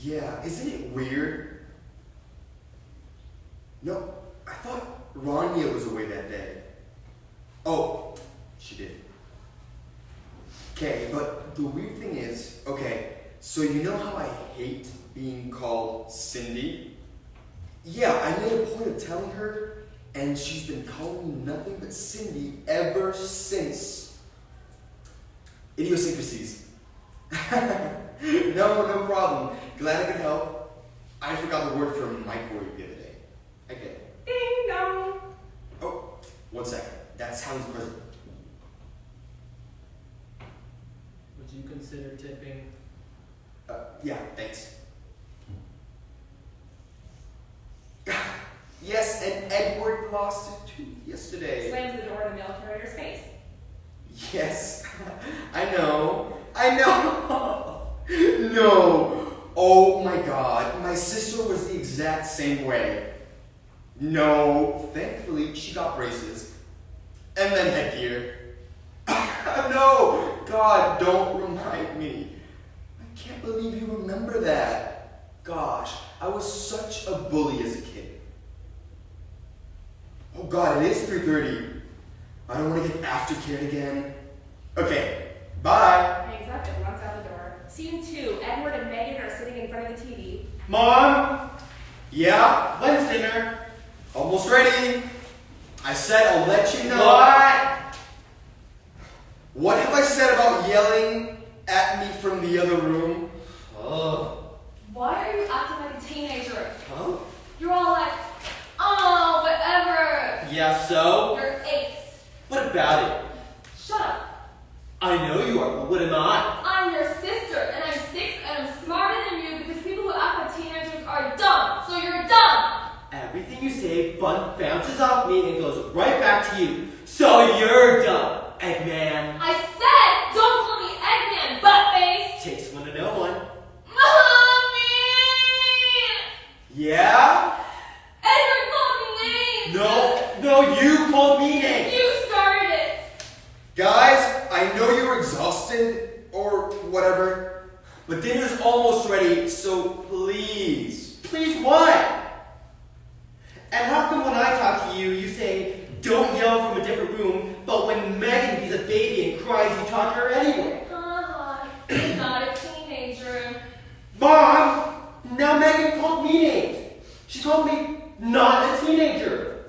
Yeah, isn't it weird? No, I thought Rania was away that day. Oh, she did. Okay, but the weird thing is, okay, so you know how I hate being called Cindy? Yeah, I made a point of telling her, and she's been calling me nothing but Cindy ever since. Idiosyncrasies. No problem. Glad I could help. I forgot the word for microwave the other day. I get it. Ding dong. Oh, 1 second. That sounds present. Would you consider tipping? Yeah, thanks. Yes, and Edward lost his tooth yesterday. Slams the door in the mail carrier's face. Yes, I know. No. Oh my God, my sister was the exact same way. No, thankfully she got braces. And then headgear. No, God, don't remind me. I can't believe you remember that. Gosh, I was such a bully as a kid. Oh God, it is 3:30. I don't want to get aftercared again. Okay, bye. Hangs up and runs out the door. Scene 2, Edward and Megan are sitting in front of the TV. Mom? Yeah? When's dinner? Almost ready. I said I'll let you know. What? What have I said about yelling at me from the other room? Oh. Why are you acting like a teenager? Huh? You're all like, oh, whatever. Yeah, so? You're 8. What about it? Shut up. I know you are, but what am I? I'm your sister, and I'm 6, and I'm smarter than you because people who act like teenagers are dumb. So you're dumb. Everything you say bounces off me and goes right back to you. So you're dumb, Eggman. I said, don't call me Eggman, buttface. Takes one to know one. Mommy! Yeah? Edward called me names. No, you called me names. You started it. Guys, I know you're exhausted or whatever, but dinner's almost ready, so please. Please what? And how come when I talk to you, you say, don't yell from a different room, but when Megan bees a baby and cries, you talk to her anyway? You're not a teenager. Mom! Now Megan called me names. She told me not a teenager.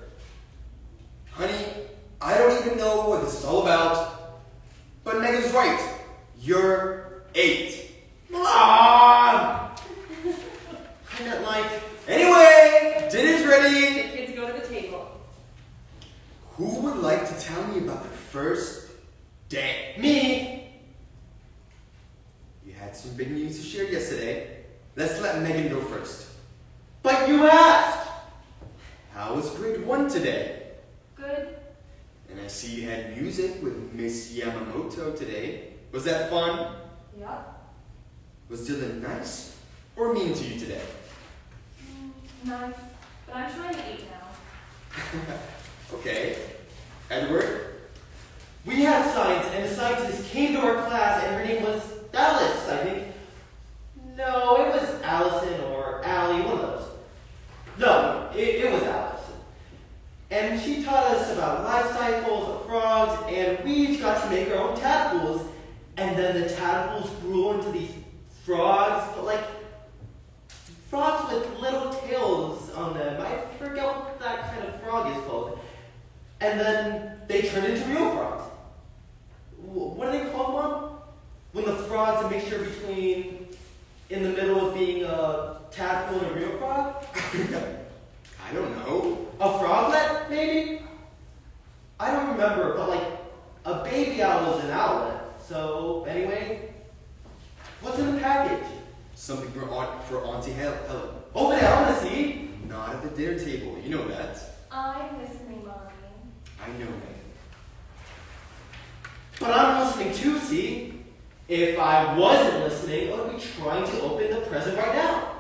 Honey, I don't even know what this is all about, but Megan's right. You're 8. Mom! I meant like... Anyway, dinner's ready. The kids go to the table. Who would like to tell me about their first day? Me! You had some big news to share yesterday. Let's let Megan go first. But you asked! How was grade 1 today? Good. And I see you had music with Miss Yamamoto today. Was that fun? Yup. Was Dylan nice or mean to you today? Nice. But I'm trying to eat now. Okay. Edward? We had science, and the scientist came to our class, and her name was Alice, I think. No, it was Allison or Allie, one of those. No, it was Allison. And she taught us about life cycles of frogs, and we each got to make our own tadpoles. And then the tadpoles grew into these frogs, but like frogs with little tails on them. I forget what that kind of frog is called. And then they turned into real frogs. What are they called, Mom? When the frog's a mixture between, in the middle of being a tadpole and a real frog? I don't know. A froglet, maybe? I don't remember, but like, a baby owl is an owlet. So, anyway, what's in the package? Something for Auntie Helen. Open it, I want to see. Not at the dinner table, you know that. I'm listening, Mommy. I know, Megan. But I'm listening too, see? If I wasn't listening, I would be trying to open the present right now.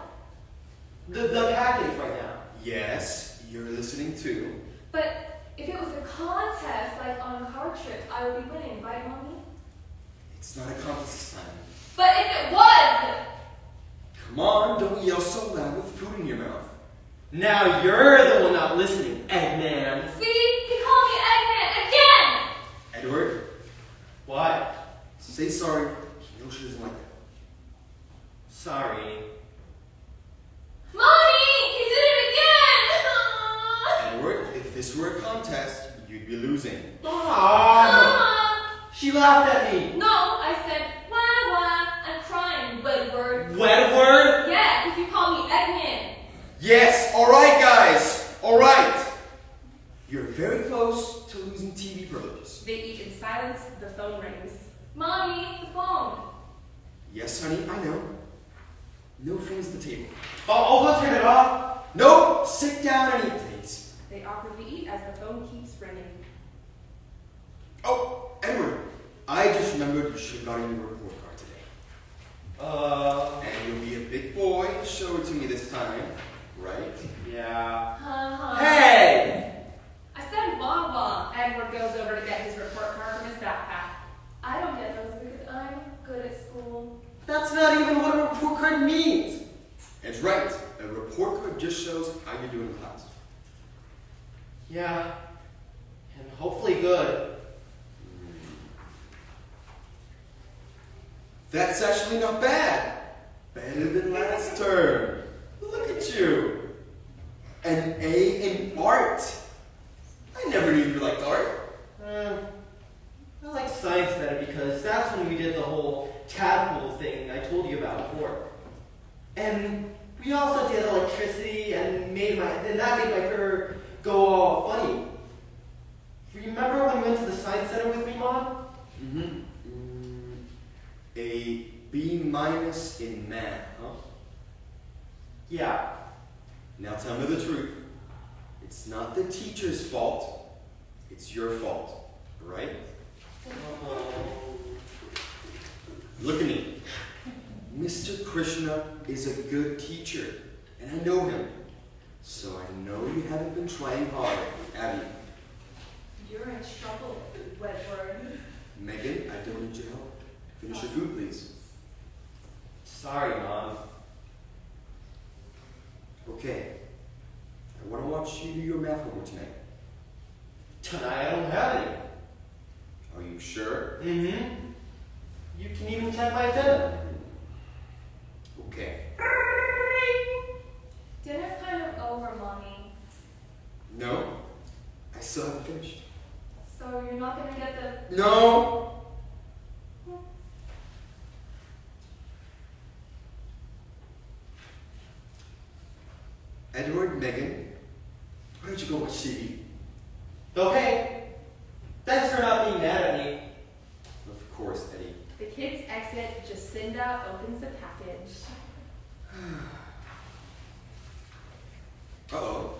The package right now. Yes, you're listening too. But if it was a contest, like on car trips, I would be winning, right, Mommy? It's not a contest this time. But if it was! Come on, don't yell so loud with food in your mouth. Now you're the one not listening, Eggman. See? He called me Eggman again! Edward, What? say sorry. He knows she doesn't like that. Sorry. Mommy! He did it again! Edward, if this were a contest, you'd be losing. Mom! She laughed at me. No, I said, wah wah, I'm crying, Wedward. Wedward? Yeah, because you called me Eggman. Yes, alright guys, alright. You're very close to losing TV privileges. They eat in silence, the phone rings. Mommy, the phone. Yes, honey, I know. No phones at the table. I'll go turn it off. No, sit down and eat, please. They awkwardly eat as the phone keeps ringing. Oh, Edward, I just remembered you should have gotten your report card today. And you'll be a big boy to show it to me this time, right? Yeah. Hey! I said wah wah. Edward goes over to get his report card from his backpack. I don't get those because I'm good at school. That's not even what a report card means. It's right. A report card just shows how you're doing in class. Yeah. And hopefully good. That's actually not bad. Better than last term. Look at you. An A in art. I never knew you liked art. I like science better because that's when we did the whole tadpole thing I told you about before. And we also did electricity and that made my hair go all funny. Remember when we went to the science center with me, Mom? Mm-hmm. A B minus in math, huh? Yeah. Now tell me the truth. It's not the teacher's fault. It's your fault, right? Look at me. Mr. Krishna is a good teacher, and I know him. So I know you haven't been trying hard, have you? You're in trouble, Wedward. Megan, I don't need your help. Finish your food, please. Sorry, Mom. Okay. I want to watch you do your math homework tonight. Tonight I don't have any. Are you sure? Mm-hmm. You can even check my agenda. Okay. Dinner's kind of over, Mommy. No, I still haven't finished. So you're not gonna get the... No! Edward, Megan, why don't you go watch TV? Okay. Thanks for not being mad at me. Of course, Eddie. The kids exit. Jacinda opens the package. Uh-oh.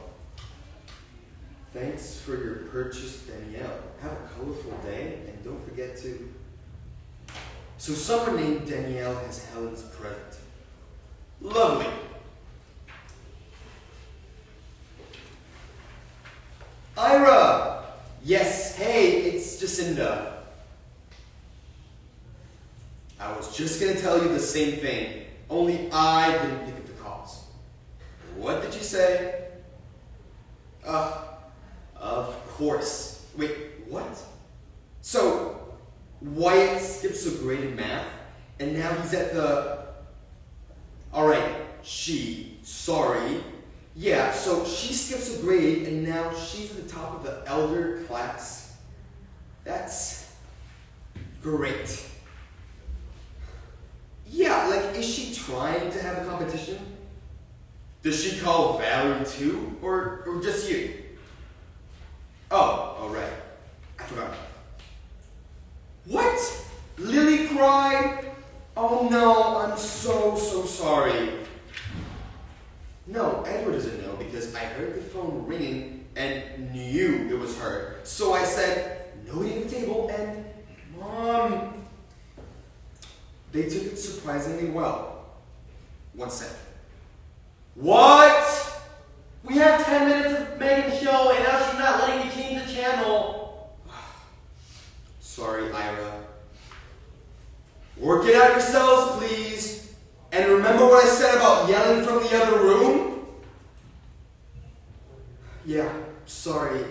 Thanks for your purchase, Danielle. Have a colorful day, and don't forget to... So someone named Danielle has Helen's present. Lovely. Ira! Yes, hey, it's Jacinda. I was just gonna tell you the same thing, only I didn't pick up the calls. What did you say? Of course. Wait, what? So, Wyatt skips a grade in math, and now he's at the... Alright, sorry. Yeah, so she skips a grade, and now she's at the top of the elder class. That's great. Yeah, like, is she trying to have a competition? Does she call Valerie too, or just you? Oh, alright. I forgot. What? Lily cried? Oh no, I'm so sorry. No, Edward doesn't know because I heard the phone ringing and knew it was her. So I said, no eating at the table, and Mom. They took it surprisingly well. 1 second. What? We have 10 minutes of Megan's show, and now she's not letting me change the channel. Sorry, Ira. Work it out yourselves, please. And remember what I said about yelling from the other room? Yeah, sorry.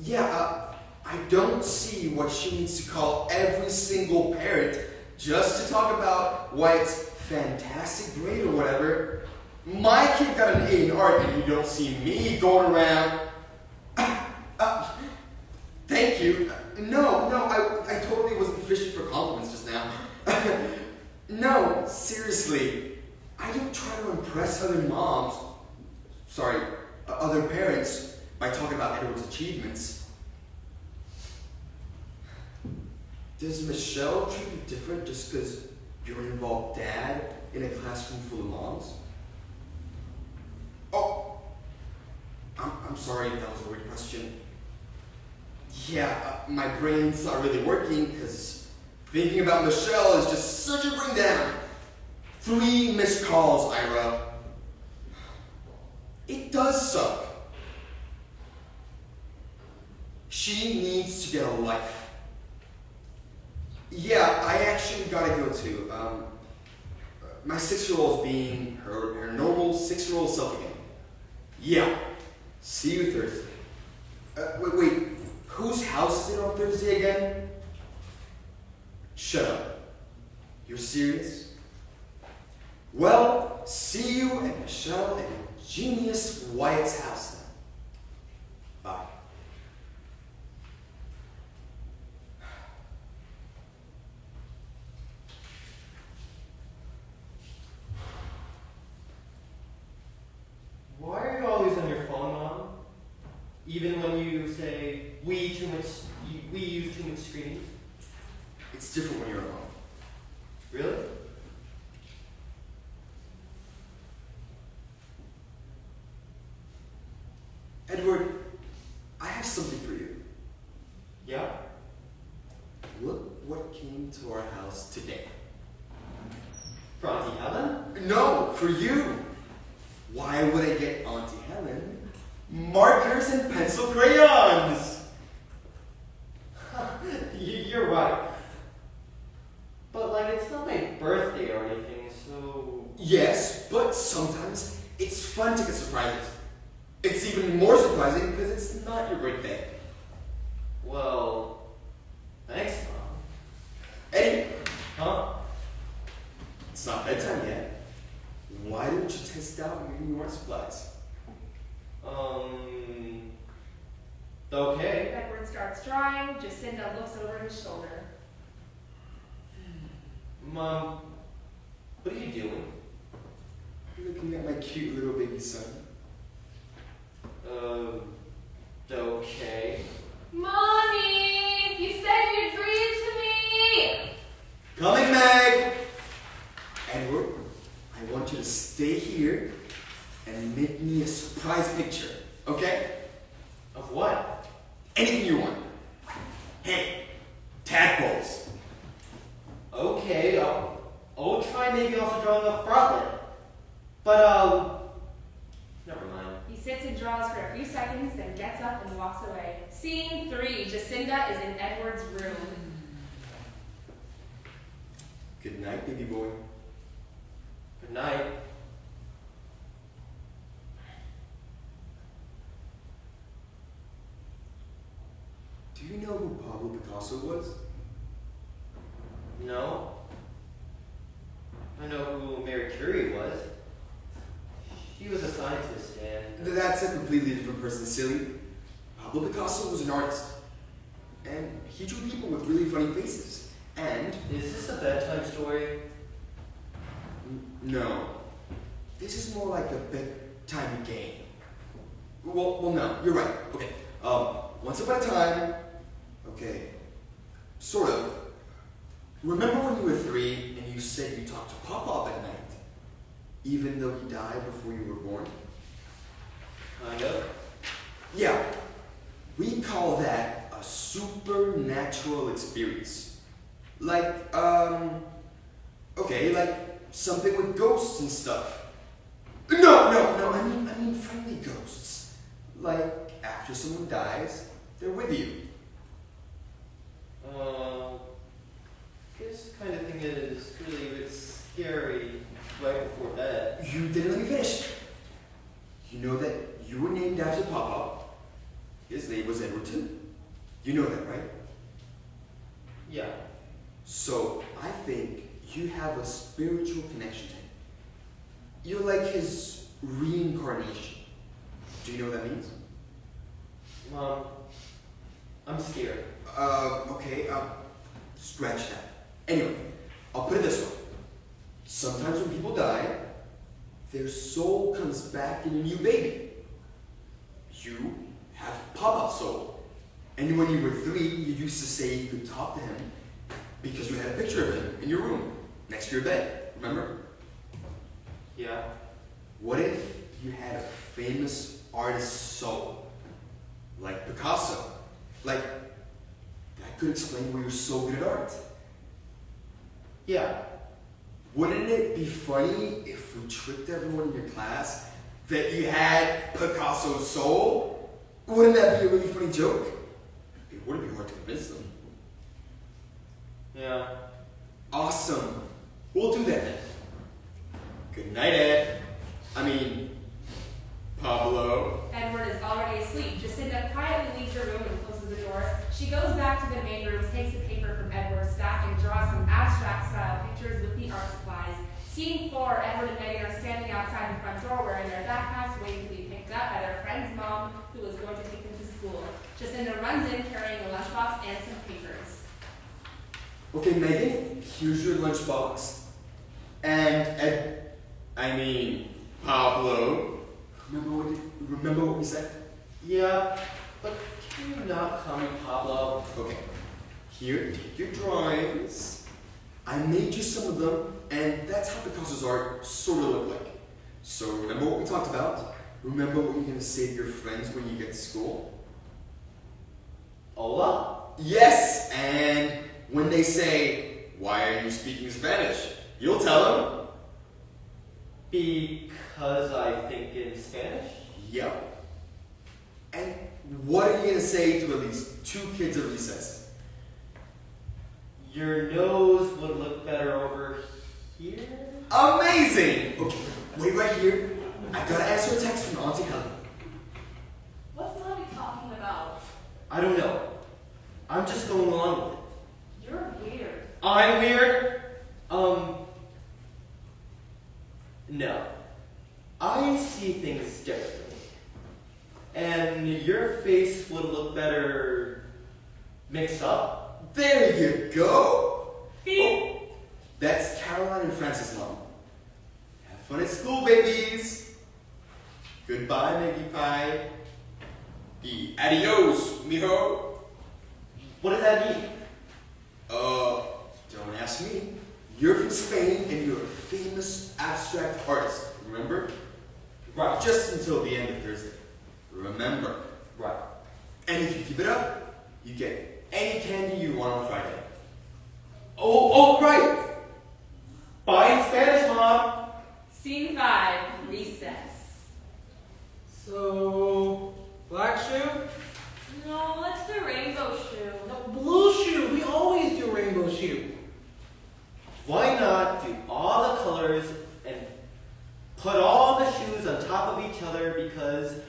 Yeah, I don't see what she needs to call every single parent just to talk about White's fantastic grade or whatever. My kid got an A in art and you don't see me going around. Thank you. No, I totally wasn't fishing for compliments just now. No, seriously. I don't try to impress other other parents by talking about Edward's achievements. Does Michelle treat you different just because you're an involved dad in a classroom full of moms? Oh, I'm sorry if that was a weird question. Yeah, my brain's not really working because thinking about Michelle is just such a bring down. 3 missed calls, Ira. It does suck. She needs to get a life. Yeah, I actually gotta go too. My 6-year-old's being her normal 6-year-old self again. Yeah. See you Thursday. Wait. Whose house is it on Thursday again? Shut up. You're serious? Well, see you at Michelle and Genius Wyatt's house then. Bye. Why are you always on your phone, Mom? Even when you say we use too much screens? It's different when you're alone. Really? Edward, I have something for you. Yeah? Look what came to our house today. For Auntie Helen? No, for you. Why would I get Auntie Helen markers and pencil crayons? You're right. But, it's not my birthday or anything, so... Yes, but sometimes it's fun to get surprises. It's even more surprising because it's not your birthday. Well, thanks, Mom. Eddie, Huh? it's not bedtime yet. Why don't you test out your new art supplies? Okay. Edward starts drawing. Jacinda looks over his shoulder. Mom, what are you doing? Looking at my cute little baby son. Okay. Mommy! You said you'd read to me! Coming, Meg! Edward, I want you to stay here and make me a surprise picture, okay? Of what? Anything you want. Hey, tadpoles. Okay, I'll try maybe also drawing a froglet. But, never mind. He sits and draws for a few seconds, then gets up and walks away. Scene 3. Jacinda is in Edward's room. Good night, baby boy. Good night. Do you know who Pablo Picasso was? No. I know who Mary Curie was. She was a scientist and... That's a completely different person, silly. Pablo Picasso was an artist. And he drew people with really funny faces. And... Is this a bedtime story? No. This is more like a bedtime game. Well, no, you're right. Okay. Once upon a time... Okay. Sort of. Remember when you were 3 and you said you talked to Pop-Pop at night? Even though he died before you were born? Kind of. Yeah. We call that a supernatural experience. Like something with ghosts and stuff. No, I mean friendly ghosts. Like, after someone dies, they're with you. This kind of thing is really a bit scary, you didn't let me finish. You know that you were named after Papa. His name was Edward too. You know that, right? Yeah. So I think you have a spiritual connection to him. You're like his reincarnation. Do you know what that means? Mom, I'm scared. Okay, scratch that. Anyway, I'll put it this way. Sometimes when people die, their soul comes back in a new baby. You have Papa's soul. And when you were 3, you used to say you could talk to him because you had a picture of him in your room, next to your bed. Remember? Yeah. What if you had a famous artist's soul? Like Picasso. Like, that could explain why you're so good at art. Yeah. Wouldn't it be funny if we tricked everyone in your class that you had Picasso's soul? Wouldn't that be a really funny joke? It wouldn't be hard to convince them. Yeah. Awesome. We'll do that then. Good night, Ed. Pablo. Edward is already asleep. Jacinda quietly leaves her room and closes the door. She goes back to the main room, takes a paper from Edward's stack, and draws some abstract-style pictures with the art supplies. Scene 4, Edward and Megan are standing outside the front door wearing their backpacks, waiting to be picked up by their friend's mom, who is going to take them to school. Jacinda runs in carrying a lunchbox and some papers. Okay, Megan, here's your lunchbox. And Pablo. Remember what we said? Yeah, but can you not call me Pablo? Okay. Here, take your drawings. I made you some of them, and that's how Picasso's art sort of looked like. So remember what we talked about? Remember what you're going to say to your friends when you get to school? Hola? Yes, and when they say, "Why are you speaking Spanish?" you'll tell them. Because I think in Spanish? Yep. And what are you going to say to at least 2 kids at recess? Your nose would look better over here? Amazing! Okay, wait right here. I gotta answer a text from Auntie Helen. What's Mommy talking about? I don't know. I'm just going along with it. You're weird. I'm weird? No. I see things differently. And your face would look better mixed up. There you go! Beep. Oh, that's Caroline and Francis' mom. Have fun at school, babies! Goodbye, Maggie Pie. Adios, mijo. What does that mean? Don't ask me. You're from Spain and you're a famous abstract artist, remember? Right. Just until the end of Thursday. Remember. Right. And if you keep it up, you get any candy you want on Friday. Oh, right. Bye in Spanish, Mom. Scene 5, recess. So, black shoe? No, let's do rainbow shoe. No, blue shoe. We always do rainbow shoe. Why not do all the colors and put all the shoes on top of each other, because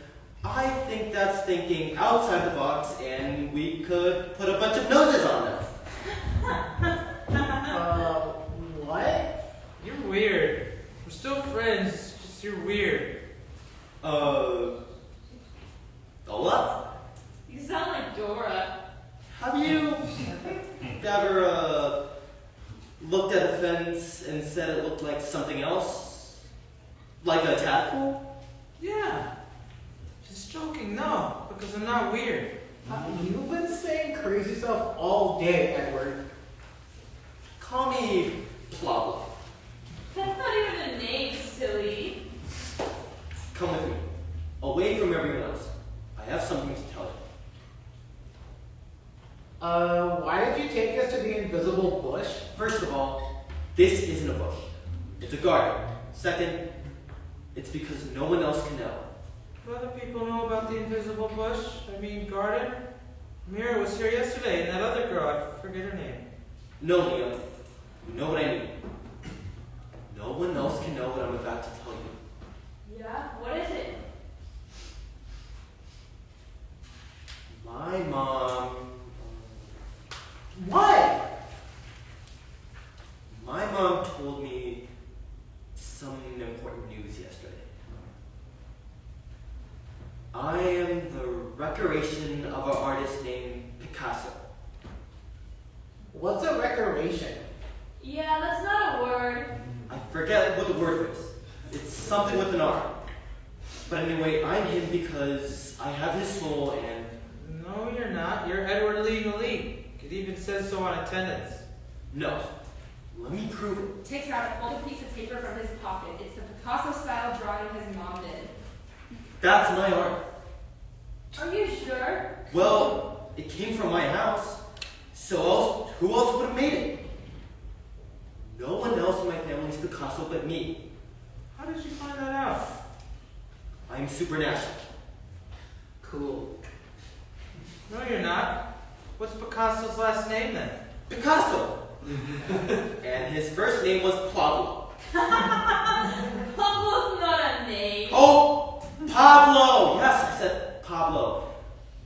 I think that's thinking outside the box and we could put a bunch of noses on them. What? You're weird. We're still friends, just you're weird. What? You sound like Dora. Have you ever looked at a fence and said it looked like something else? Like a tadpole? Yeah. Just joking, no, because I'm not weird. You've been saying crazy stuff all day, Edward. Call me Pablo. That's not even a name, silly. Come with me. Away from everyone else. I have something to tell you. Why did you take us to the invisible bush? First of all, this isn't a bush. It's a garden. Second, it's because no one else can know. Do other people know about the invisible bush? Garden? Mira was here yesterday, and that other girl, I forget her name. No, Leo. You know what I mean. No one else can know what I'm about to tell you. mom told me some important news yesterday. I am the recreation of an artist named Picasso. What's a recreation? Yeah, that's not a word. I forget what the word was. It's something with an R. But anyway, I'm him because I have his soul and... No, you're not. You're Edward Lee Malik. It even says so on attendance. No. Let me prove it. Takes out a folded piece of paper from his pocket. It's the Picasso-style drawing his mom did. That's my art. Are you sure? Well, it came from my house. So who else would have made it? No one else in my family is Picasso but me. How did you find that out? I'm supernatural. Cool. No, you're not. What's Picasso's last name then? Picasso! And his first name was Pablo. Pablo's not a name. Oh! Pablo! Yes, I said Pablo.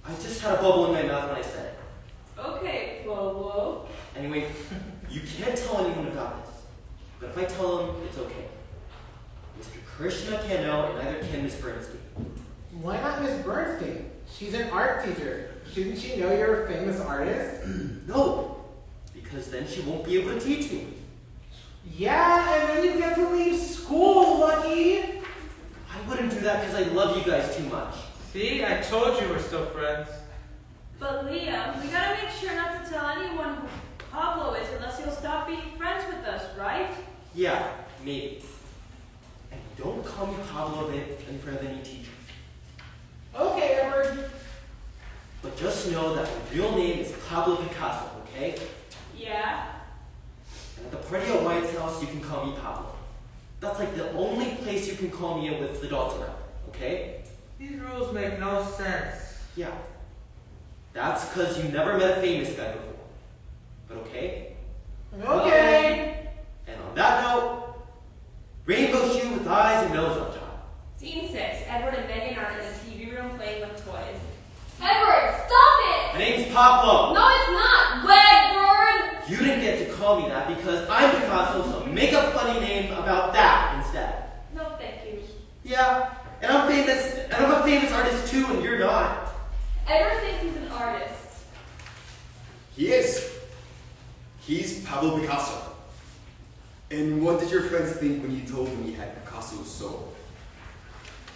I just had a bubble in my mouth when I said it. Okay, Pablo. Anyway, you can't tell anyone about this. But if I tell them, it's okay. Mr. Krishna can't know, and neither can Miss Bernstein. Why not Miss Bernstein? She's an art teacher. Shouldn't she know you're a famous artist? No, because then she won't be able to teach me. Yeah, and then you get to leave school, Lucky. I wouldn't do that because I love you guys too much. See, I told you we're still friends. But Liam, we gotta make sure not to tell anyone who Pablo is unless he'll stop being friends with us, right? Yeah, maybe. And don't call me Pablo in front of any teachers. Okay, Edward. But just know that my real name is Pablo Picasso, okay? Yeah. And at the party at White's house, you can call me Pablo. That's like the only place you can call me in with the adults around, okay? These rules make no sense. Yeah. That's because you never met a famous guy before. But okay? Okay. And on that note, rainbow shoe with eyes and nose on top. Scene 6. Edward and Megan are in the TV room playing with toys. Edward, stop it! My name's Pablo. No, it's not. Edward! You didn't get to call me that because I'm Picasso, so make a funny name about that instead. No, thank you. Yeah, and I'm famous, and I'm a famous artist too, and you're not. Edward thinks he's an artist. He is. He's Pablo Picasso. And what did your friends think when you told them you had Picasso's soul?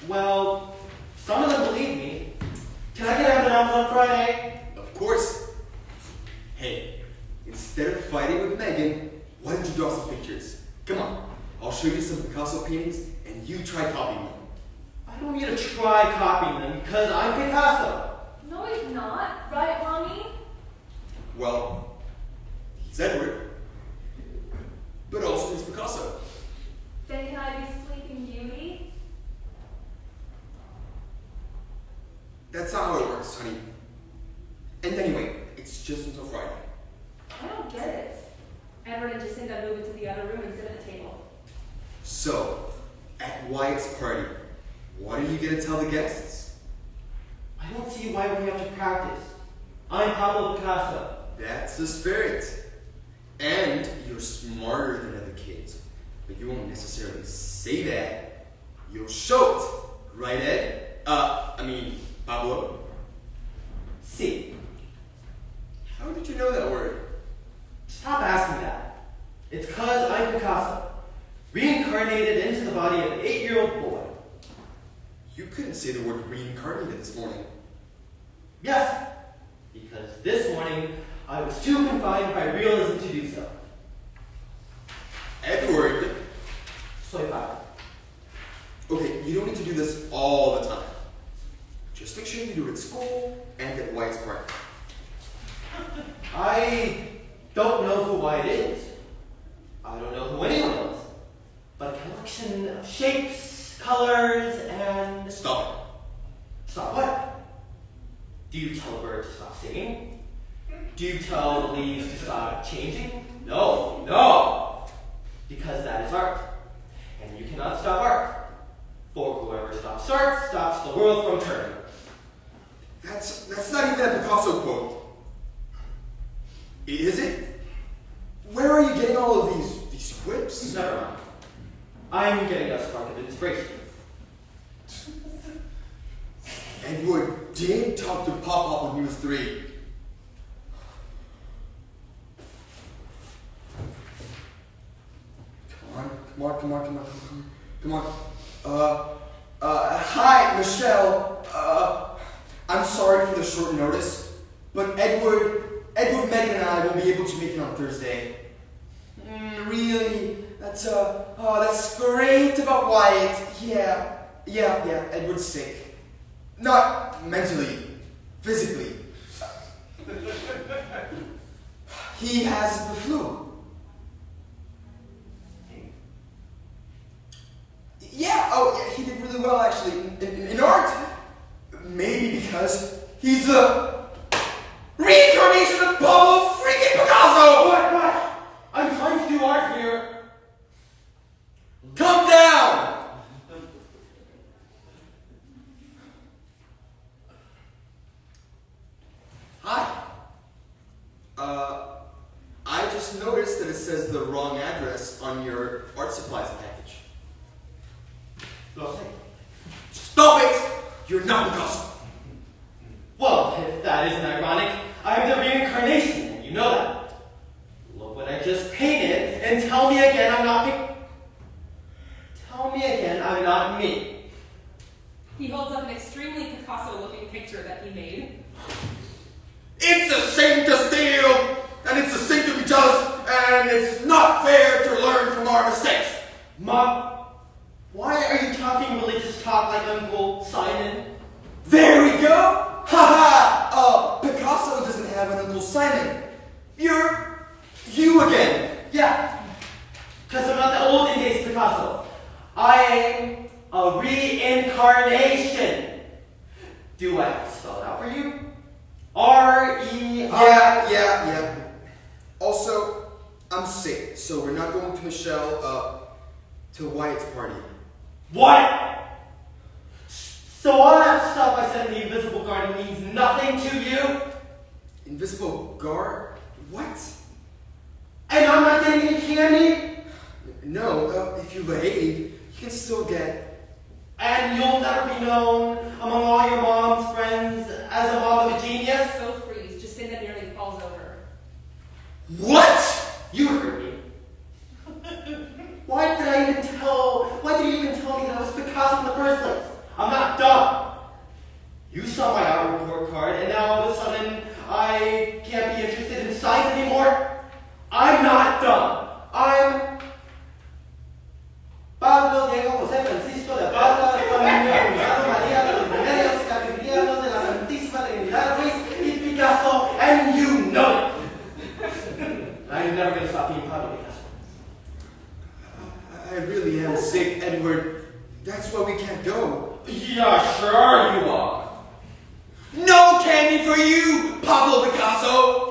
Well, some of them believe me. Can I get M&M's on Friday? Of course. Hey, instead of fighting with Megan, why don't you draw some pictures? Come on, I'll show you some Picasso paintings, and you try copying them. I don't need to try copying them because I'm Picasso. No, he's not. Right, Mommy? Well, he's Edward, but also he's Picasso. Then can I be Sleeping Beauty? That's not how it works, honey. And anyway, it's just until Friday. I don't get it. Edward and Jacinda move into the other room and sit at the table. So, at Wyatt's party, what are you going to tell the guests? I don't see why we have to practice. I'm Pablo Picasso. That's the spirit. And you're smarter than other kids, but you won't necessarily say that. You'll show it, right, Ed? Pablo. See. How did you know that word? Stop asking that. It's cause I'm Picasso, reincarnated into the body of an 8-year-old boy. You couldn't say the word reincarnated this morning. Yes, because this morning I was too confined by realism to do so. Edward. Soy padre. Okay, you don't need to do this all the time. Just make sure you do it at school and at White's party. I don't know who White is. I don't know who anyone is. But a collection of shapes, colors, and... Stop Stop what? Do you tell a bird to stop singing? Do you tell the leaves to stop changing? No. Because that is art. And you cannot stop art. For whoever stops art stops the world from turning. it. That's not even a Picasso quote. Is it? Where are you getting all of these I'm getting a spark of inspiration. Edward did talk to Pop when he was 3. Come on. Hi, Michelle. I'm sorry for the short notice, but Edward, Megan, and I will be able to make it on Thursday. Really? That's great about Wyatt. Yeah, Edward's sick. Not mentally, physically. He has the flu. Yeah, he did really well actually in art. Maybe because he's the reincarnation of Pablo freaking Picasso! What? I'm trying to do art here. Come down! Hi. I just noticed that it says the wrong address on your art supplies package. Stop it! You're not Picasso. Well, if that isn't ironic, I'm the reincarnation, and you know that. Look what I just painted, and tell me again I'm not me. He holds up an extremely Picasso-looking picture that he made. It's a shame to steal, and it's a sin to be just, and it's not fair to learn from our mistakes. Mom, why are you talking religious talk like Uncle Simon? There we go! Haha! Picasso doesn't have an Uncle Simon. You're you again. Yeah, because I'm not the olden days Picasso. I am a reincarnation. Do I have to spell it out for you? R-E-I... Yeah. Also, I'm sick, so we're not going to Michelle, to Wyatt's party. What? So all that stuff I said in the invisible garden means nothing to you? Invisible guard? What? And I'm not getting any candy? No, if you behave, you can still get... And you'll never be known among all your mom's friends as a mom of a genius? Both freeze. Jacinda nearly falls over. What? You heard me. Why did you even tell me that I was Picasso in the first place? I'm not dumb. You saw my art report card, and now all of a sudden I can't be interested in science anymore? I'm not dumb. I'm Pablo Diego José Francisco de Paula María de los Remedios Capitalianos de la Santísima Trinidad Ruiz y Picasso, and you know it. I'm never going to stop being Pablo Picasso. I really am sick, Edward. That's why we can't go. Yeah, sure you are. No candy for you, Pablo Picasso!